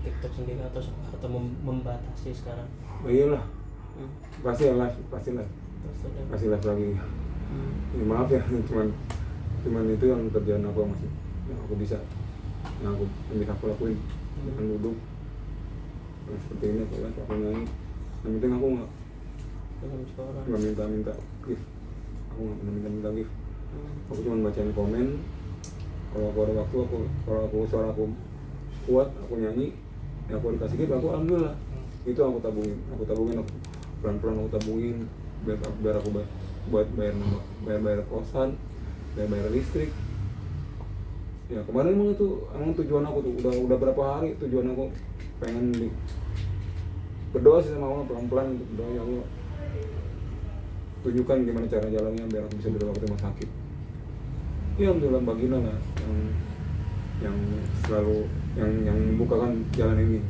TikTok sendiri atau membatasi sekarang? Iyalah, pasti live lagi. Ya, maaf ya, cuman itu yang kerjaan aku masih, yang aku bisa aku lakuin. Jangan duduk seperti ini, aku nyanyi. Yang penting aku nggak minta gift. Aku nggak pernah minta gift. Aku cuma bacain komen. Kalau aku ada waktu, suara aku kuat, aku nyanyi, ya aku dikasih gift, aku ambil lah. Itu aku tabungin, aku pelan-pelan aku tabungin biar aku buat bayar kosan, bayar listrik. Ya kemarin emang tujuan aku tuh udah berapa hari tujuan aku pengen berdoa sih sama Allah, pelan-pelan berdoa, ya Allah tunjukkan gimana cara jalannya biar aku bisa dirawat di rumah sakit. Ya alhamdulillah Bagina lah yang selalu yang membukakan jalan ini,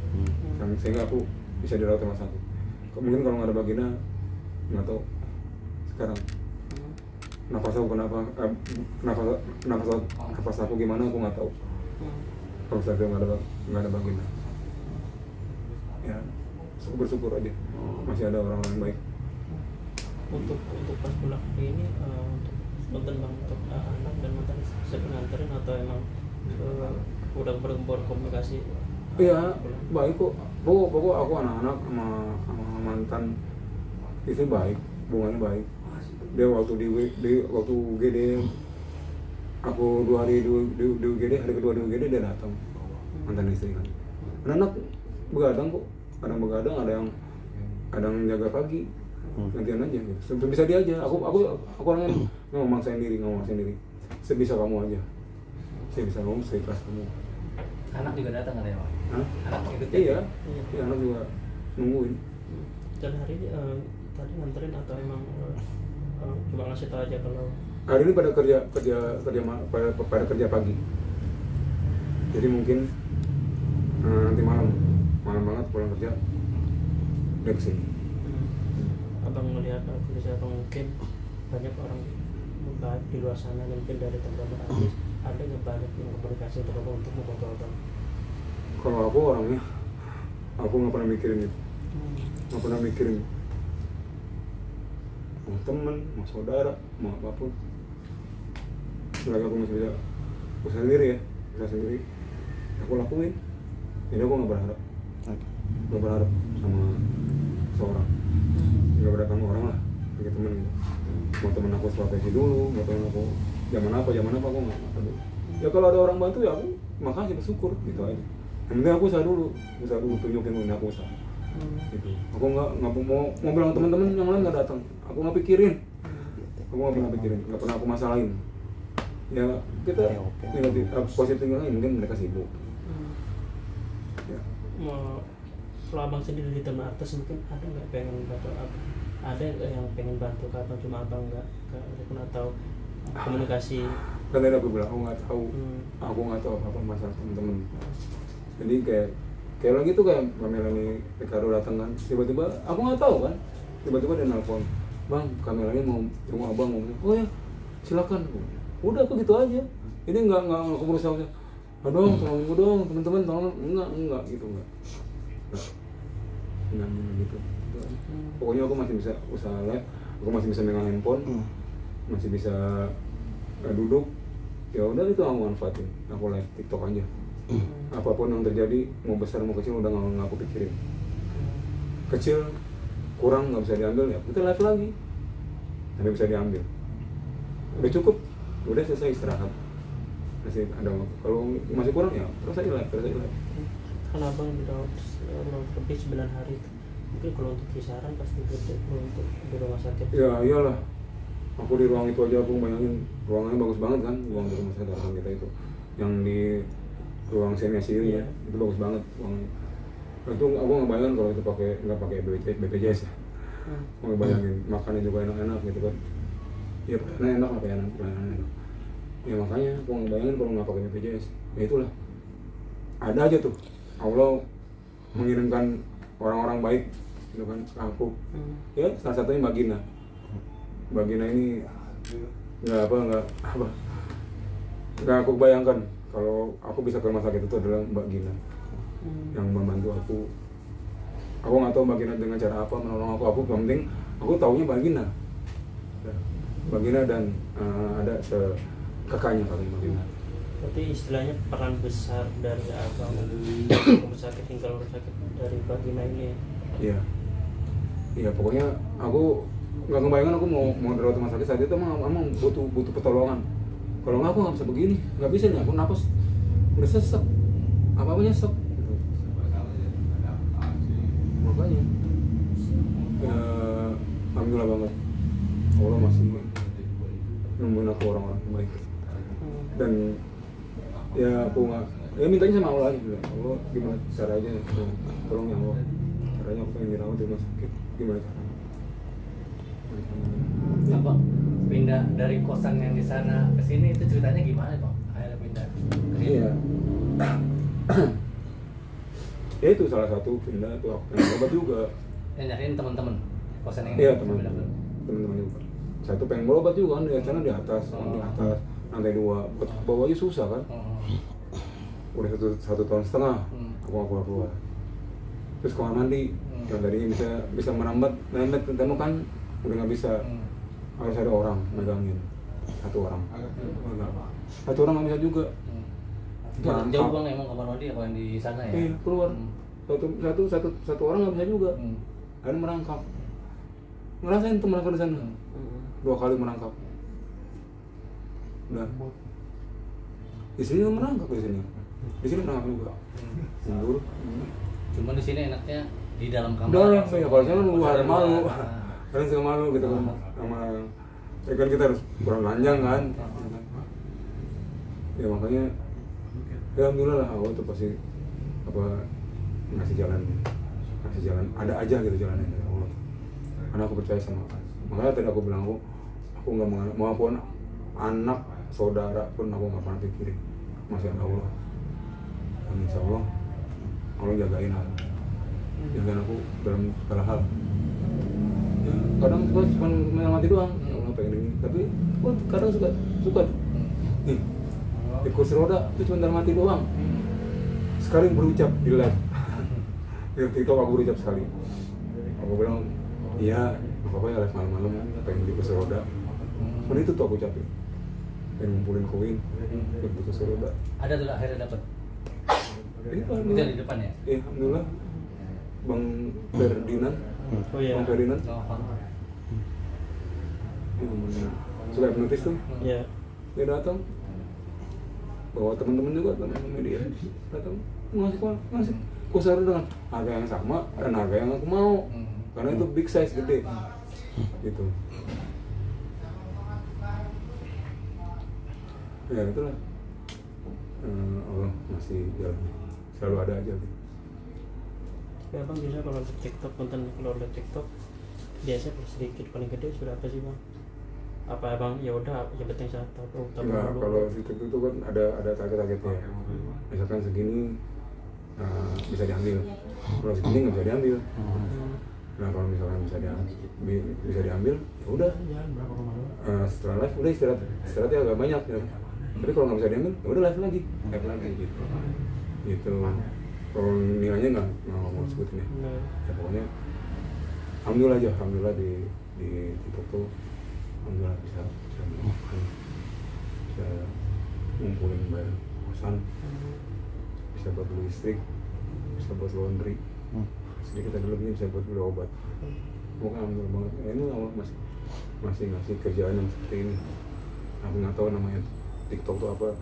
sehingga aku bisa dirawat di rumah sakit. Mungkin kalau nggak ada Bagina, nggak tahu sekarang nafas aku kenapa, nafas aku gimana, aku nggak tahu. Kalau saya nggak ada Bagina, ya bersyukur aja masih ada orang-orang baik. Untuk pas pulang ini untuk anak dan mantan siapa nganterin atau emang udah berkomunikasi? Iya, baik kok. Pokok aku anak-anak sama mantan itu baik, hubungannya baik. Dia waktu waktu UGD, aku 2 hari di UGD, hari kedua di UGD dia datang, mantan istri kan. Anak begadang kok, kadang begadang, ada yang jaga pagi, gantian aja gitu. Bisa dia aja. Aku orangnya nggak mau maksain diri. Sebisa kamu aja. Saya bisa ngomong, saya ikhlas kamu. Anak juga datang ada ya, Pak? Anak ikut? Iya, anak juga nungguin. Dan hari ini tadi nganterin atau emang cuma ngasih tahu aja kalau hari ini pada kerja pagi. Jadi mungkin nanti malam banget pulang kerja dia kesini. Abang melihat kondisi abang, mungkin banyak orang di luar sana, mungkin dari teman-teman artis ada nggak banyak yang komunikasi untuk membantu abang? Kalau aku orangnya, aku nggak pernah mikirin itu, nggak pernah mikirin mau temen, mau saudara, mau apapun. Selagi aku masih bisa usaha sendiri aku lakuin. Jadi aku nggak berharap sama seorang, nggak berharap sama orang lah, kayak temen gitu. Mau temen aku profesi dulu, mau temen aku zaman apa aku nggak peduli. Ya kalau ada orang bantu ya aku makasih, bersyukur gitu aja. Yang penting aku usaha dulu tunjukin punya aku usaha. Gitu. Aku nggak mau bilang teman-teman yang lain nggak datang, aku nggak pikirin, nggak pernah aku masalahin. Ya kita negatif, positif lain, mungkin mereka sibuk. Ya. Kalau abang sendiri di teman artis, mungkin ada nggak pengen bantu abang? Ada yang pengen bantu abang, cuma abang nggak atau komunikasi? Kan tadi aku bilang aku nggak tahu apa masalah teman-teman. Jadi kayak lagi tuh kayak Melanie Ricardo datang kan, tiba-tiba aku nggak tahu kan, tiba-tiba dia nelfon, bang Melanie mau jenguk abang, oh ya silakan. Udah aku gitu aja. Ini nggak aku berusaha, aduh tolong gue dong teman-teman, tolong, enggak gitu, enggak gitu. Pokoknya aku masih bisa usaha live, aku masih bisa megang handphone, masih bisa duduk. Ya udah itu aku manfaatin, aku live TikTok aja. Apapun yang terjadi, mau besar mau kecil udah nggak aku pikirin. Kecil kurang nggak bisa diambil, ya kita live lagi sampai bisa diambil. Udah cukup, udah selesai, istirahat. Masih ada waktu, kalau masih kurang ya terus aja live. Kan abang lebih 9 hari itu, mungkin kalau untuk kisaran pasti gede untuk di rumah sakit. Ya iyalah, aku di ruang itu aja aku bayangin ruangannya bagus banget kan, ruang di rumah sakit orang kita itu, yang di ruang semi-ICU ya, itu bagus banget ruangnya. Itu aku nggak bayangin kalau itu nggak pakai BPJS ya. Aku bayangin makannya juga enak-enak gitu kan. Ya enak lah, pelayanan enak. Ya makanya aku nggak bayangin kalau nggak pakai BPJS. Ya itulah, ada aja tuh Allah mengirimkan orang-orang baik gitu kan ke aku. Ya salah satunya Bagina ini nggak aku bayangkan kalau aku bisa ke rumah sakit itu adalah Mbak Gina. yang membantu aku nggak tahu Mbak Gina dengan cara apa menolong aku yang penting aku taunya Mbak Gina dan ada kakaknya paling Mbak Gina. Berarti istilahnya peran besar dari abang rumah sakit hingga rumah sakit dari Mbak Gina ini ya? Iya pokoknya aku nggak kebayangkan aku mau dari rumah sakit saat itu emang butuh pertolongan. Kalau nggak aku nggak bisa begini, nggak bisa nih aku napas udah sesek, apa nyesek gitu. Makanya ya alhamdulillah banget Allah masih nemuin aku orang-orang yang baik dan ya aku nggak mintanya sama Allah aja Allah gimana caranya tolong ya Allah caranya aku pengen dirawat di rumah sakit gimana caranya apa pindah dari kosan yang di sana ke sini itu ceritanya gimana Bang? Akhirnya pindah ke sini. Iya. Ya itu salah satu pindah tuh aku pengen obat juga. Yang nyariin teman-teman kosan yang Iya teman-teman juga. Satu pengen berobat juga kan di sana di atas lantai 2 bawah aja susah kan. Udah satu tahun setengah aku nggak keluar. Terus kamar mandi yang tadinya bisa merambat ketemu kan udah nggak bisa. Harus ada orang megangin satu orang nggak bisa juga. Jauh Bang emang kamar mandi apa yang di sana ya? Iya keluar satu orang nggak bisa juga. Ada merangkap ngerasain tuh merangkap di sana 2 kali merangkap. Udah di sini merangkap di sini merangkap juga mundur. Cuma di sini enaknya di dalam kamar. Dalam ya kalau saya luar malu. Kalian suka malu gitu kan sama ya kan kita harus kurang panjang kan ya makanya ya alhamdulillah lah Allah tuh pasti apa ngasih jalan ada aja gitu jalannya dari Allah karena aku percaya sama makanya tadi aku bilang aku nggak maupun anak saudara pun aku nggak pernah pikirin masih ada Allah dan insya Allah jagain aku dalam segala hal. Ya, kadang suka cuma mati doang, Allah pengen ini. Tapi kadang suka nih di kursi roda itu cuma dalam mati doang. Sekali berucap di live di TikTok aku berucap sekali. Aku bilang iya apa ya live malam-malam pengen di kursi roda. Cuman itu tuh aku ucapin pengen ngumpulin koin di kursi roda. Ada tuh akhirnya dapat. Itu di depan ya? Iya alhamdulillah Bang Ferdinand. Oh iya. Bang Ferdinand. Sudah hipnotis tuh. Iya. Dia datang. Bawa teman-teman juga teman-teman media datang ngasih kusar dengan harga yang sama dan harga yang aku mau. Karena itu big size gede. Gitu. Ya itulah. Allah masih jalan. Selalu ada aja gitu. Ya bang biasa kalau lihat TikTok konten kalau lihat TikTok biasa sedikit paling gede sudah apa sih bang? Apa bang ya udah yang penting saya tahu. Nah, kalau di TikTok itu kan ada target-targetnya. Misalkan segini bisa diambil. Kalau segini nggak bisa diambil. Nah kalau misalkan bisa diambil ya udah. Setelah live udah istirahatnya agak banyak ya. Tapi kalau nggak bisa diambil ya udah live lagi gitu. Gitu. Kalau nilainya nggak mau sebutin ya pokoknya alhamdulillah di TikTok tuh alhamdulillah bisa ngumpulin bayar kosan, bisa buat beli listrik, bisa buat laundry, sedikit ada lebihnya bisa buat beli obat. Pokoknya alhamdulillah banget. Ini Allah masih ngasih kerjaan yang seperti ini. Aku nggak tahu namanya TikTok tuh apa,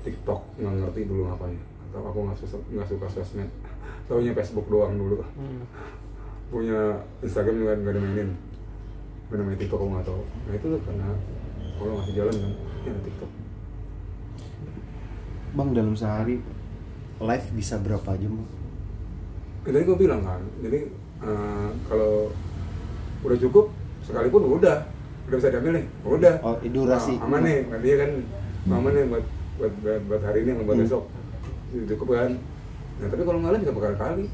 TikTok nggak ngerti dulu apanya. Aku nggak suka sosmed, taunya Facebook doang dulu. Punya Instagram juga nggak dimainin, namanya TikTok aku nggak tahu. Nah itu karena kalau ngasih jalan kan, ya TikTok. Bang dalam sehari live bisa berapa jam? Tadi gue bilang kan, jadi kalau udah cukup sekalipun udah bisa diambil nih, udah. Oh durasi. Aman nih, dia kan aman nih buat hari ini, buat besok. Cukup kan. Nah tapi kalau nggak bisa berkali-kali,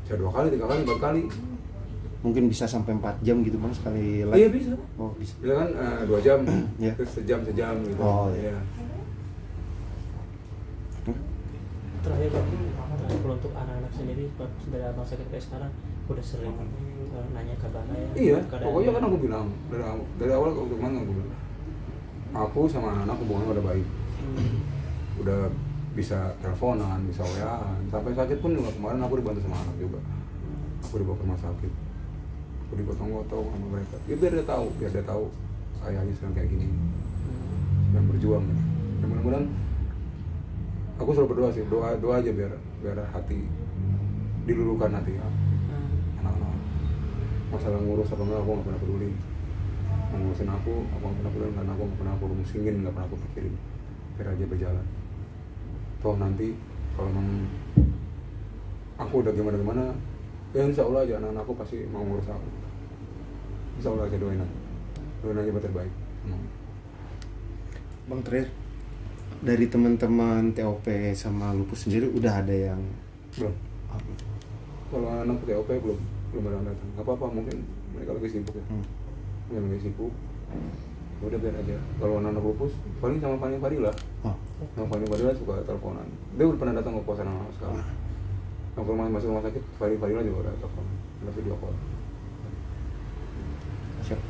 bisa 2 kali, 3 kali, 4 kali. Mungkin bisa sampai 4 jam gitu bang sekali live? Iya bisa. Oh bisa. Bisa kan 2 jam, Yeah. terus sejam gitu. Oh iya. Terakhir kalau untuk anak-anak sendiri dari abang sakit kayak sekarang udah sering nanya kabar ya. Iya, pokoknya kan aku bilang dari awal waktu kemarin aku bilang, aku sama anak-anak hubungannya udah baik, udah bisa teleponan, bisa WA-an, sampai sakit pun juga kemarin aku dibantu sama anak juga, aku dibawa ke rumah sakit, aku digotong-gotong sama mereka, ya biar dia tahu ayahnya sedang kayak gini, sedang berjuang ya. Ya mudah-mudahan aku selalu berdoa sih, doa aja biar hati dilulukan hati ya. Anak-anak masalah ngurus apa enggak aku nggak pernah peduli, ngurusin aku nggak pernah peduli, karena aku nggak pernah aku musingin, nggak pernah aku pikirin, biar aja berjalan. Toh nanti kalau memang aku udah gimana ya insya Allah aja anak-anakku pasti mau ngurus aku, insya Allah aja doain aja buat terbaik. Bang, terakhir dari teman-teman TOP sama lupus sendiri udah ada yang Belum. Kalau anak TOP belum ada yang datang. Nggak apa-apa, mungkin mereka lagi sibuk ya. Mungkin lagi sibuk. Udah biar aja. Kalau anak lupus paling sama Fani Fadila. Sama Fani Fadila suka teleponan. Dia udah pernah datang ke kosan anak sekali. Kalau masuk rumah sakit, Fani Fadila juga udah telepon. Ada video call. siap.